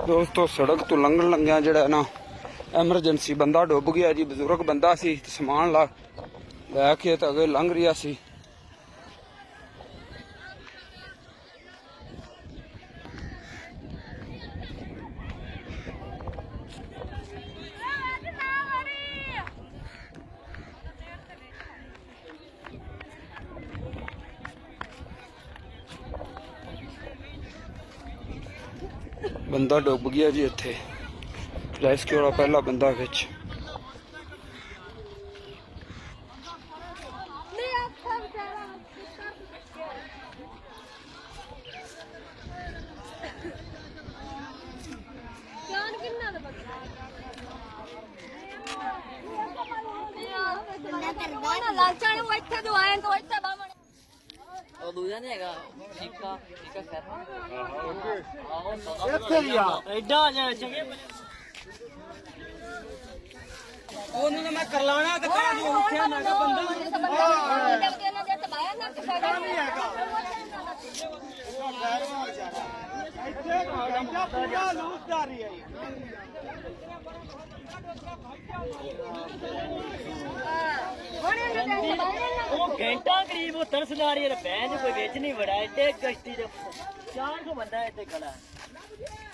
ਦੋਸਤੋ ਸੜਕ ਤੋਂ ਲੰਘਣ ਲੱਗਿਆ ਜਿਹੜਾ ਨਾ ਐਮਰਜੈਂਸੀ ਬੰਦਾ ਡੁੱਬ ਗਿਆ ਜੀ। ਬਜ਼ੁਰਗ ਬੰਦਾ ਸੀ, ਸਮਾਨ ਲੈ ਕੇ ਤਾਂ ਅੱਗੇ ਲੰਘ ਰਿਹਾ ਸੀ। ਬੰਦਾ ਡੁੱਬ ਗਿਆ ਜੀ। ਇੱਥੇ ਰੈਸਕਿਊ ਵਾਲਾ ਪਹਿਲਾ ਬੰਦਾ ਵਿੱਚ। ਦੂਜਾ ਨਹੀਂ ਹੈਗਾ ਠੀਕਾ ਖੈਰ ਇੱਥੇ ਹੀ ਆ ਐਡਾ ਆ ਜਾ ਚੰਗੇ ਉਹਨੂੰ ਤਾਂ ਮੈਂ ਕਰ ਲਾਣਾ ਤੇ ਕਹਿ ਦੀ ਉੱਠਿਆ ਮੈਂ ਕਿਹਾ ਬੰਦਾ ਇੱਥੇ ਘੰਟਾ ਪੂਰਾ ਲੂਸਦਾਰੀ ਹੈ ਉਹ ਘੰਟਾ ਕਰੀਬ ਉਹ ਤਰਸਦਾਰੀ ਹੈ ਬੈਨ ਕੋਈ ਵਿੱਚ ਨਹੀਂ ਵੜਾ ਇੱਥੇ ਕਸ਼ਤੀ ਦੇ 400 ਬੰਦਾ ਇੱਥੇ ਖੜਾ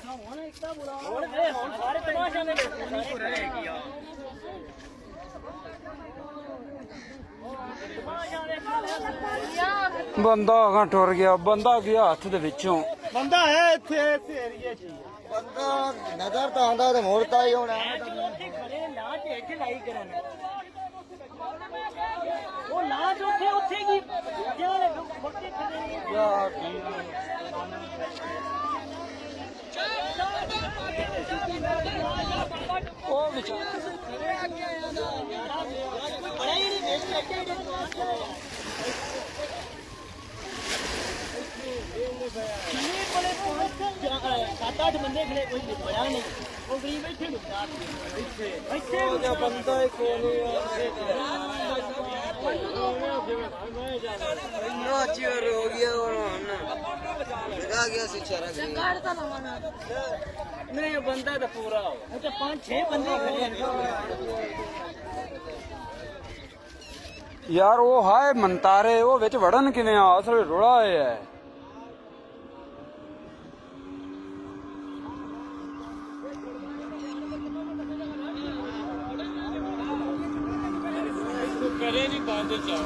ਹੁਣ ਇੱਕਾ ਬੁਲਾ ਹੁਣ ਸਾਰੇ ਤਮਾਸ਼ਾ ਦੇ ਬੰਦਾ ਅਗਾਂ ਟੁਰ ਗਿਆ। ਬੰਦਾ ਗਿਆ ਹੱਥ ਦੇ ਵਿੱਚੋਂ। ਬੰਦਾ ਹੈ ਇੱਥੇ ਏਰੀਏ 'ਚ ਬੰਦਾ ਨਜ਼ਰ ਤਾਂ ਆਉਂਦਾ ਤੇ ਮੋੜਦਾ ਹੀ ਹੋਣਾ। ਉੱਥੇ ਖੜੇ ਨਾ ਤੇ ਇੱਥੇ ਲਾਈ ਕਰਨ ਉਹ ਲਾਜ ਉੱਥੇ ਕੀ ਜਿਹੜੇ ਬੱਕੇ ਖੜੇ ਨੇ ਯਾਰ ਉਹ ਵਿਚਾਰਾ ਬੜਾ ਹੀ ਨਹੀਂ ਵੇਚ ਕੇ ਕਿੰਨੇ ਕੋਲੇ ਪਹੁੰਚ 7-8 ਬੰਦੇ ਖੜੇ ਕੋਈ ਬੜਾ ਨਹੀਂ ਉਹ ਗਰੀਬ ਇੱਥੇ ਲੁਕਦਾ ਇੱਥੇ ਉਹਦਾ ਬੰਦਾ ਹੀ ਕੋਲ ਇੰਨਾ ਚਿਰ ਹੋ ਗਿਆ ਹੁਣ ਲਗਾ ਗਿਆ ਸੀ ਚਾਰਾ ਕਾੜ ਤਾਂ ਲਵਾਣਾ ਨਹੀਂ ਬੰਦਾ ਤਾਂ ਪੂਰਾ ਹੋ ਅੱਛਾ 5-6 ਬੰਦੇ ਖੜੇ ਨੇ ਯਾਰ ਉਹ ਹਾਏ ਮੰਤਾਰੇ ਉਹ ਵਿੱਚ ਵੜਨ ਕਿਵੇਂ ਆ? ਅਸਲ ਰੋਲਾ ਹੋਇਆ ਹੈ। ਕਰੇ ਨਹੀਂ ਬੰਦ ਚਾ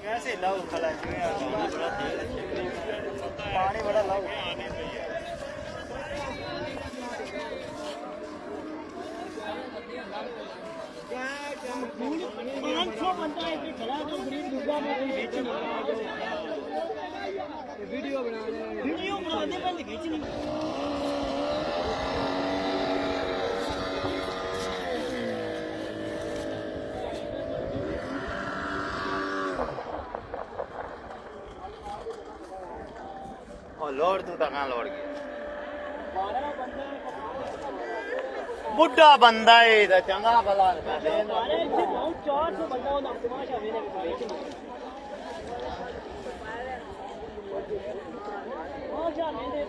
कैसे लाओ खला पानी बड़ा लाओ वीडियो बना दे पहले खींचनी लोड तू कहाँ लोड गया बुढ़ा बंदा है तो चंगा भला हमारे इतने बहुत 400 बंदा हो तमाशा मैंने बेचनी तमाशा मैंने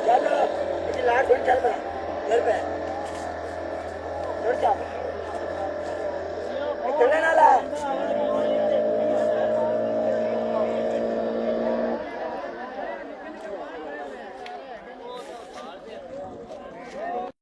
चल लाट चल पे चल